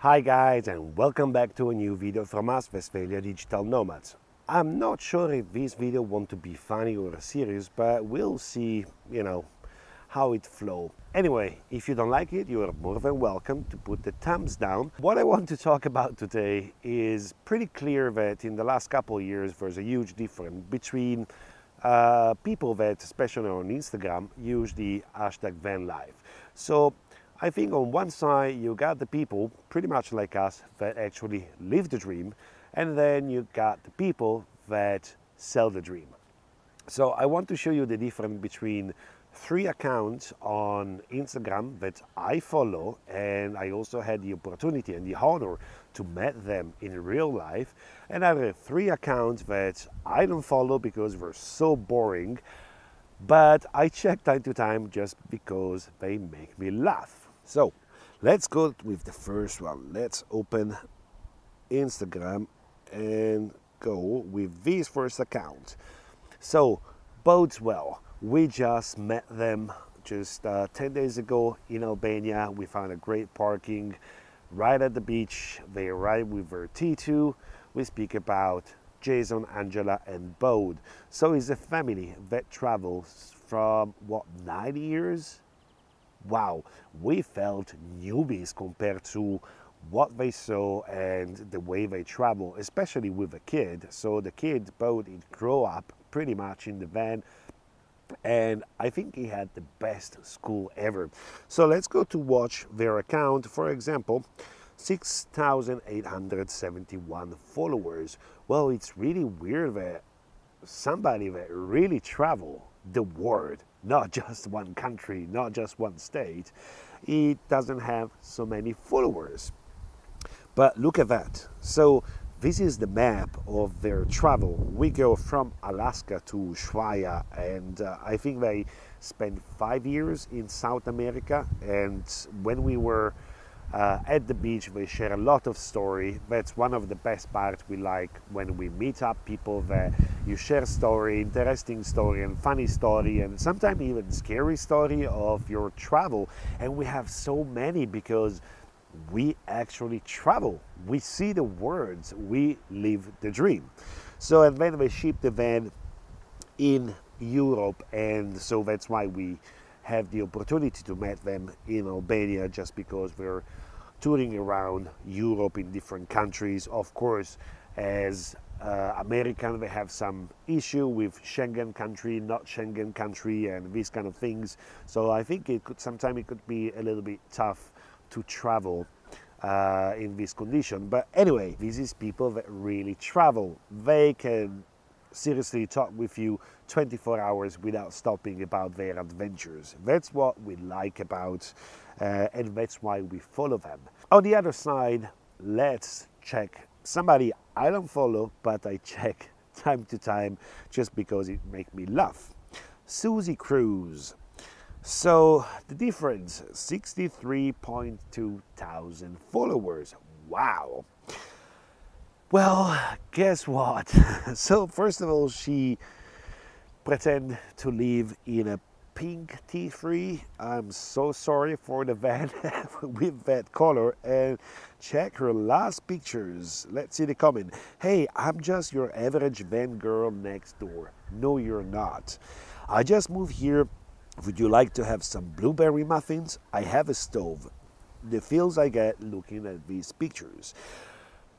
Hi guys, and welcome back to a new video from us, Westphalia Digital Nomads. I'm not sure if this video want to be funny or serious, but we'll see, how it flow. Anyway, if you don't like it, you are more than welcome to put the thumbs down. What I want to talk about today is pretty clear that in the last couple of years there's a huge difference between people that, especially on Instagram, use the hashtag vanlife. So I think on one side you got the people pretty much like us that actually live the dream, and then you got the people that sell the dream. So I want to show you the difference between 3 accounts on Instagram that I follow, and I also had the opportunity and the honor to meet them in real life, and other 3 accounts that I don't follow because they're so boring, but I check time to time just because they make me laugh. So let's go with the first one. Let's open Instagram and go with this first account. So bodes well. We just met them just 10 days ago in Albania. We found a great parking right at the beach. They arrived with their T2. We speak about Jason, Angela, and Bode. So it's a family that travels from, 9 years? Wow, we felt newbies compared to what they saw and the way they travel, especially with a kid. So the kid, Bode, he grew up pretty much in the van, and I think he had the best school ever. So let's go to watch their account. For example, 6,871 followers. Well, it's really weird that somebody that really travel the world, not just one country, not just one state, it doesn't have so many followers. But look at that. So this is the map of their travel. We go from Alaska to Ushuaia, and I think they spent 5 years in South America. And when we were at the beach, they share a lot of story. That's one of the best parts we like, when we meet up people that you share story, interesting story and funny story, and sometimes even scary story of your travel. And we have so many because we actually travel. We see the words, we live the dream. So, and then they ship the van in Europe, and so that's why we have the opportunity to meet them in Albania, just because we're touring around Europe in different countries. Of course, as American, they have some issue with Schengen country, not Schengen country, and these kind of things. So I think sometimes it could be a little bit tough to travel in this condition. But anyway, this is people that really travel. They can seriously talk with you 24 hours without stopping about their adventures. That's what we like about, and that's why we follow them. On the other side, let's check somebody I don't follow, but I check time to time just because it makes me laugh. Susie Cruz. So the difference, 63.2 thousand followers. Wow. Well, guess what? So first of all, she pretend to live in a pink T3. I'm so sorry for the van with that color. And check her last pictures. Let's see the comment. Hey, I'm just your average van girl next door. No, you're not. I just moved here. Would you like to have some blueberry muffins? I have a stove. The feels I get looking at these pictures.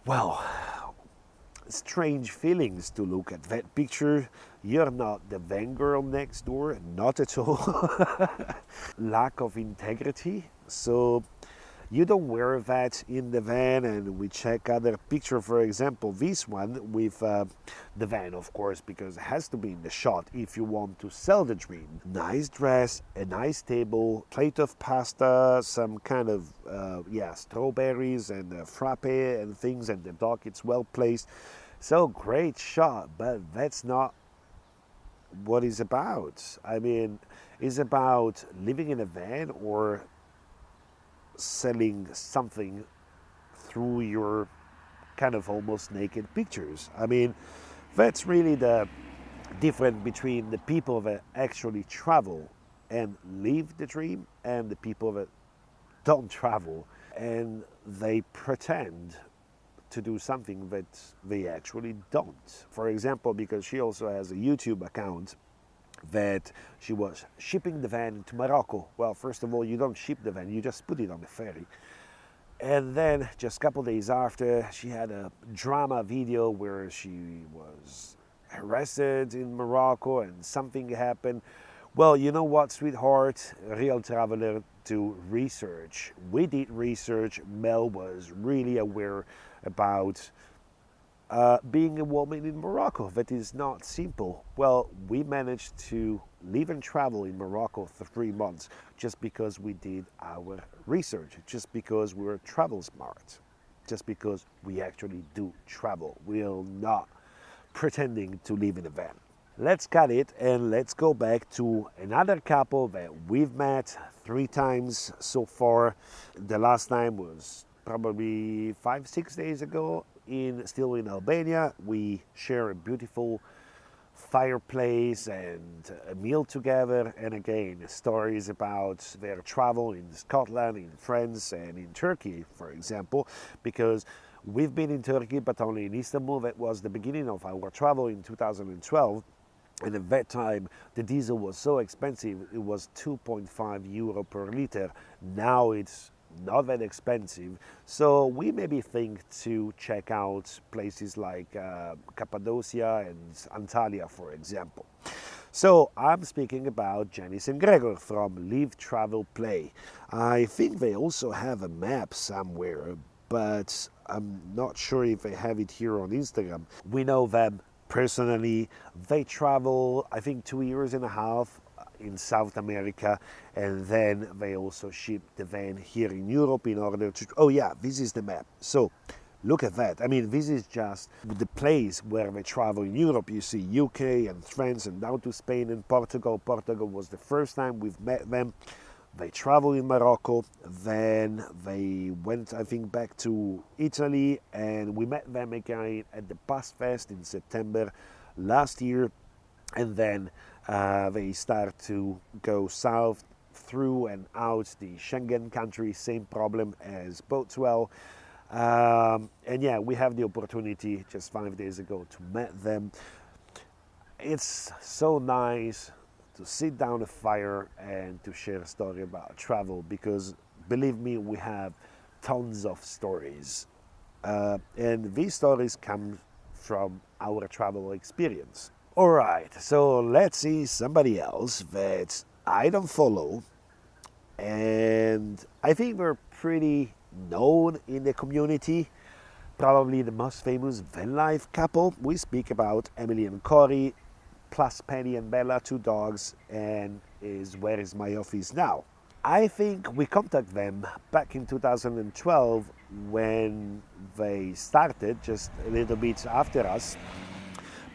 Well, strange feelings to look at that picture. You're not the van girl next door, not at all. Lack of integrity. So you don't wear that in the van. And we check other picture, for example, this one with the van, of course, because it has to be in the shot if you want to sell the dream. Nice dress, a nice table, plate of pasta, some kind of strawberries and frappe and things, and the dog, it's well placed. So great shot, but that's not what it's about. I mean, it's about living in a van or selling something through your kind of almost naked pictures. I mean, that's really the difference between the people that actually travel and live the dream and the people that don't travel and they pretend to do something that they actually don't. For example, because she also has a YouTube account that she was shipping the van to Morocco. Well, first of all, you don't ship the van, you just put it on the ferry. And then just a couple days after, she had a drama video where she was arrested in Morocco and something happened. Well, you know what, sweetheart, real traveler, to research. We did research. Mel was really aware about being a woman in Morocco. That is not simple. Well, we managed to live and travel in Morocco for 3 months just because we did our research, just because we were travel smart, just because we actually do travel. We're not pretending to live in a van. Let's cut it and let's go back to another couple that we've met 3 times so far. The last time was probably 5-6 days ago, still in Albania. We share a beautiful fireplace and a meal together, and again stories about their travel in Scotland, in France and in Turkey, for example, because we've been in Turkey but only in Istanbul. That was the beginning of our travel in 2012. And at that time, the diesel was so expensive, it was 2.5 euro per liter. Now it's not that expensive. So we maybe think to check out places like Cappadocia and Antalya, for example. So I'm speaking about Janice and Gregor from Live, Travel, Play. I think they also have a map somewhere, but I'm not sure if they have it here on Instagram. We know them personally. They travel, I think, 2.5 years in South America, and then they also ship the van here in Europe in order to... Oh yeah, this is the map. So look at that. I mean, this is just the place where they travel in Europe. You see UK and France and down to Spain and Portugal. Portugal was the first time we've met them. They traveled in Morocco, then they went, I think, back to Italy, and we met them again at the Bus Fest in September last year, and then they start to go south through and out the Schengen countries, same problem as Boatswell. And yeah, we have the opportunity just 5 days ago to meet them. It's so nice to sit down a fire and to share a story about travel, because believe me, we have tons of stories. And these stories come from our travel experience. All right, so let's see somebody else that I don't follow, and I think we're pretty known in the community. Probably the most famous van life couple. We speak about Emily and Corey, plus Penny and Bella, 2 dogs, and is Where Is My Office Now. I think we contacted them back in 2012 when they started, just a little bit after us,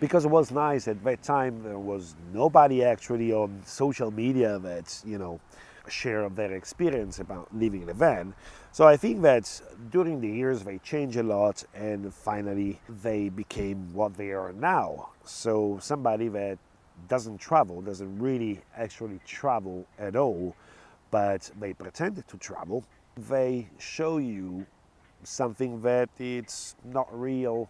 because it was nice. At that time there was nobody actually on social media that, you know, share their experience about living in a van. So I think that during the years they changed a lot, and finally they became what they are now. So somebody that doesn't travel, doesn't really actually travel at all, but they pretend to travel. They show you something that it's not real,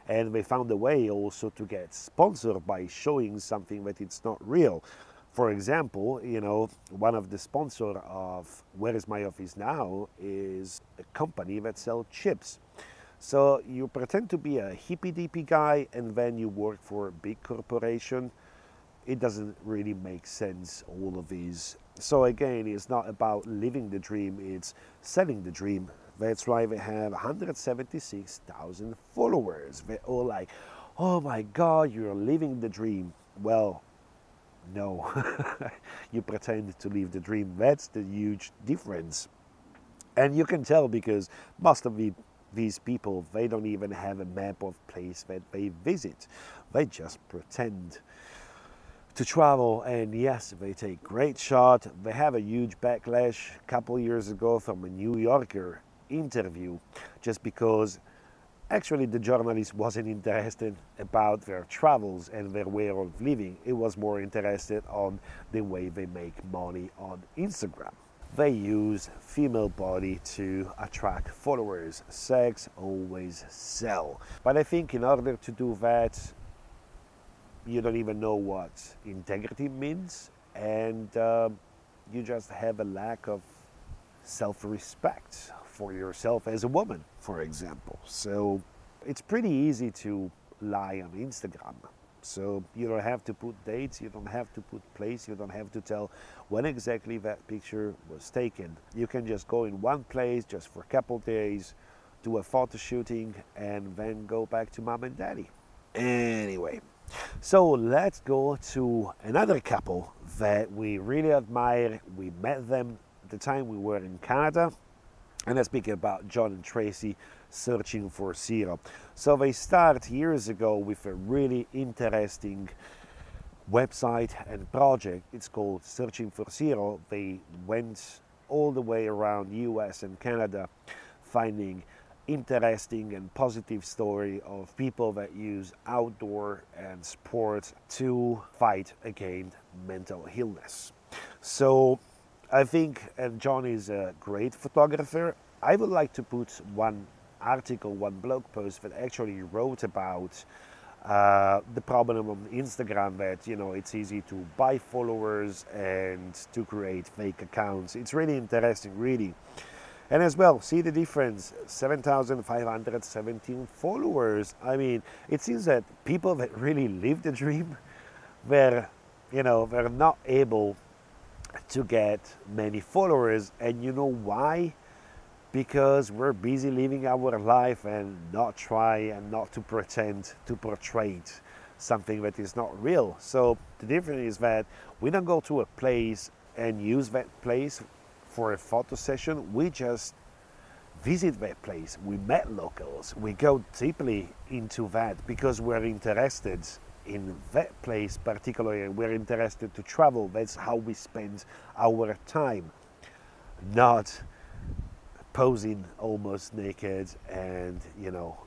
and they found a way also to get sponsored by showing something that it's not real. For example, you know, one of the sponsors of Where Is My Office Now is a company that sells chips. So you pretend to be a hippy-dippy guy and then you work for a big corporation. It doesn't really make sense, all of these. So again, it's not about living the dream, it's selling the dream. That's why they have 176,000 followers. They're all like, oh my God, you're living the dream. Well, no, you pretend to live the dream. That's the huge difference. And you can tell because most of these people, they don't even have a map of place that they visit. They just pretend to travel, and yes, they take great shot. They have a huge backlash a couple years ago from a New Yorker interview, just because actually the journalist wasn't interested about their travels and their way of living. It was more interested on the way they make money on Instagram. they use female body to attract followers. Sex always sell. But I think in order to do that, you don't even know what integrity means, and you just have a lack of self-respect for yourself as a woman, for example. So it's pretty easy to lie on Instagram. So you don't have to put dates, you don't have to put place, you don't have to tell when exactly that picture was taken. You can just go in one place just for a couple days, do a photo shooting, and then go back to mom and daddy. Anyway, so let's go to another couple that we really admire. We met them at the time we were in Canada, and I'm speaking about John and Tracy, Searching for Zero. So they started years ago with a really interesting website and project. It's called Searching for Zero. They went all the way around US and Canada finding interesting and positive story of people that use outdoor and sports to fight against mental illness. So I think, and John is a great photographer, I would like to put one article, one blog post that actually wrote about the problem on Instagram that, you know, it's easy to buy followers and to create fake accounts. It's really interesting, really. And as well, see the difference, 7,517 followers. I mean, it seems that people that really live the dream were, you know, were not able to get many followers. And you know why? Because we're busy living our life and not try and not to pretend to portray something that is not real. So the difference is that we don't go to a place and use that place for a photo session. We just visit that place. We met locals. We go deeply into that because we're interested in that place particularly. We're interested to travel. That's how we spend our time, not posing almost naked and, you know,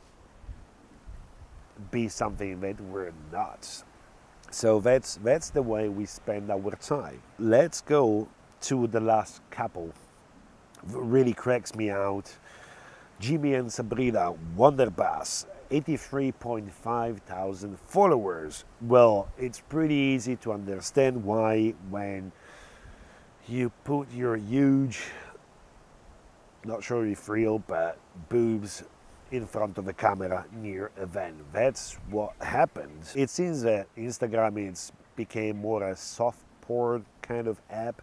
be something that we're not. So that's the way we spend our time. Let's go to the last couple. Really cracks me out. Jimmy and Sabrina Wonderbass, 83.5 thousand followers. Well, it's pretty easy to understand why when you put your huge, not sure if real, but boobs in front of the camera near a van. That's what happens. It seems that Instagram became more a soft porn kind of app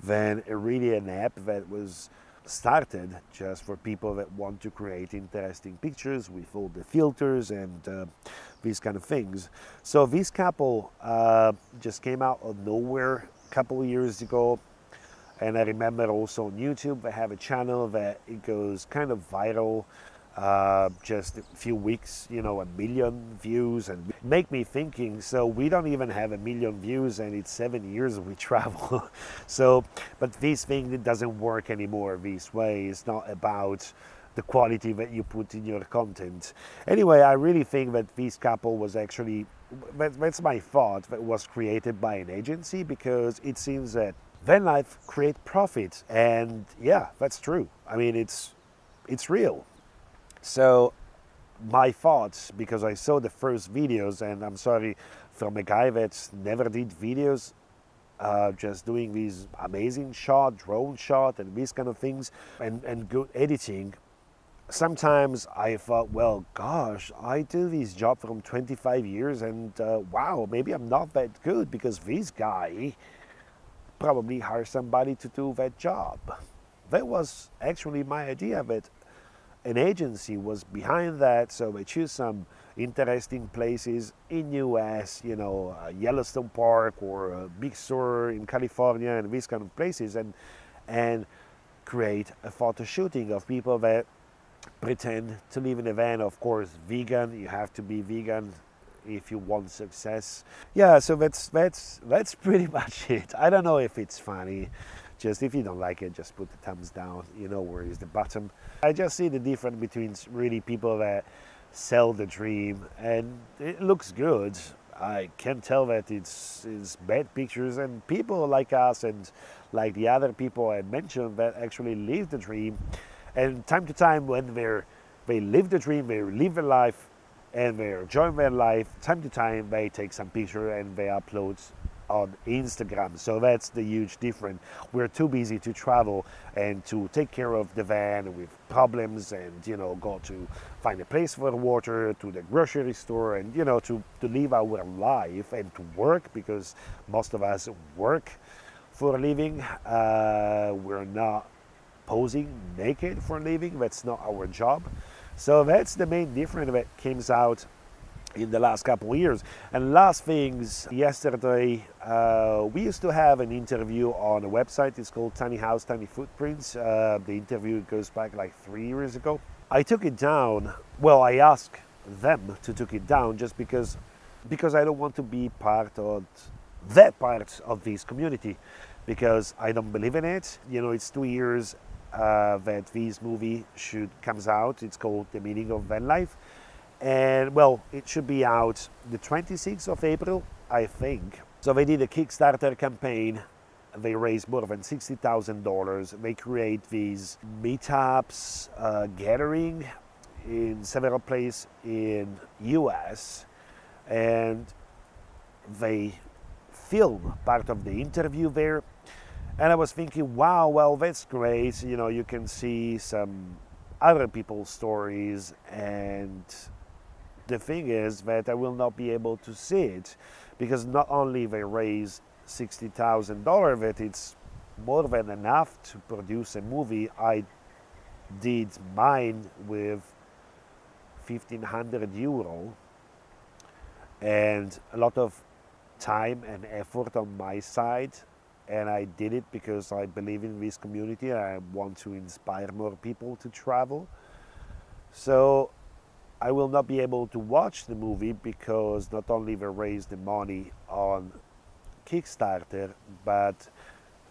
than really an app that was started just for people that want to create interesting pictures with all the filters and these kind of things. So this couple just came out of nowhere a couple of years ago. And I remember also on YouTube, they have a channel that it goes kind of viral, just a few weeks, you know, 1 million views, and make me thinking, so we don't even have 1 million views and it's 7 years we travel. So, but this thing, it doesn't work anymore this way. It's not about the quality that you put in your content. Anyway, I really think that this couple was actually, that's my thought, that was created by an agency, because it seems that van life create profit, and yeah, that's true. I mean, it's real. So my thoughts, because I saw the first videos, and I'm sorry, from a guy that never did videos, just doing these amazing shot, drone shot, and these kind of things, and good editing. Sometimes I thought, well, gosh, I do this job from 25 years, and wow, maybe I'm not that good, because this guy probably hire somebody to do that job. That was actually my idea, that an agency was behind that, so they choose some interesting places in US, you know, Yellowstone Park or Big Sur in California and these kind of places, and create a photo shooting of people that pretend to live in a van. Of course, vegan, you have to be vegan if you want success. Yeah, so that's pretty much it. I don't know if it's funny. Just if you don't like it, just put the thumbs down. You know where is the button. I just see the difference between really people that sell the dream, and it looks good. I can tell that it's bad pictures, and people like us and like the other people I mentioned that actually live the dream. And time to time when they live the dream, they live their life, and they enjoy their life, time to time they take some picture and they upload on Instagram. So that's the huge difference. We're too busy to travel and to take care of the van with problems and, you know, go to find a place for water, to the grocery store, and, you know, to live our life and to work, because most of us work for a living. We're not posing naked for a living. That's not our job. So that's the main difference that comes out in the last couple of years. And last things, yesterday we used to have an interview on a website. It's called Tiny House, Tiny Footprints. The interview goes back like 3 years ago. I took it down. Well, I asked them to take it down just because I don't want to be part of that part of this community, because I don't believe in it. You know, it's 2 years that this movie comes out. It's called The Meaning of Vanlife. And well, it should be out the 26th of April, I think. So they did a Kickstarter campaign. They raised more than $60,000. They create these meetups, gathering in several places in US, and they film part of the interview there. And I was thinking, wow, well, that's great. You know, you can see some other people's stories, and the thing is that I will not be able to see it, because not only they raise $60,000, that it's more than enough to produce a movie. I did mine with 1,500 euro, and a lot of time and effort on my side. And I did it because I believe in this community. I want to inspire more people to travel. So I will not be able to watch the movie, because not only they raise the money on Kickstarter, but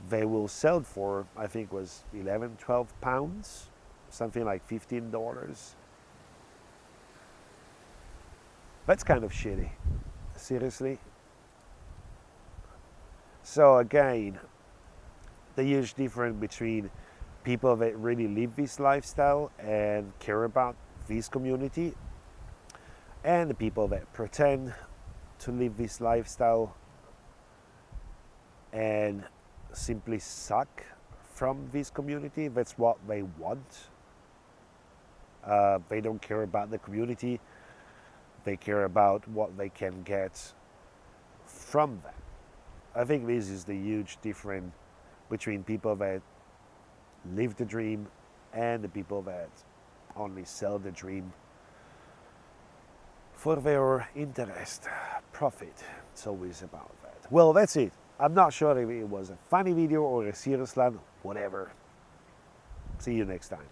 they will sell for, I think it was 11, 12 pounds, something like $15. That's kind of shitty, seriously. So again, the huge difference between people that really live this lifestyle and care about this community, and the people that pretend to live this lifestyle and simply suck from this community. That's what they want. They don't care about the community. They care about what they can get from that. I think this is the huge difference between people that live the dream and the people that only sell the dream for their interest, profit. It's always about that. Well, that's it. I'm not sure if it was a funny video or a serious one, whatever. See you next time.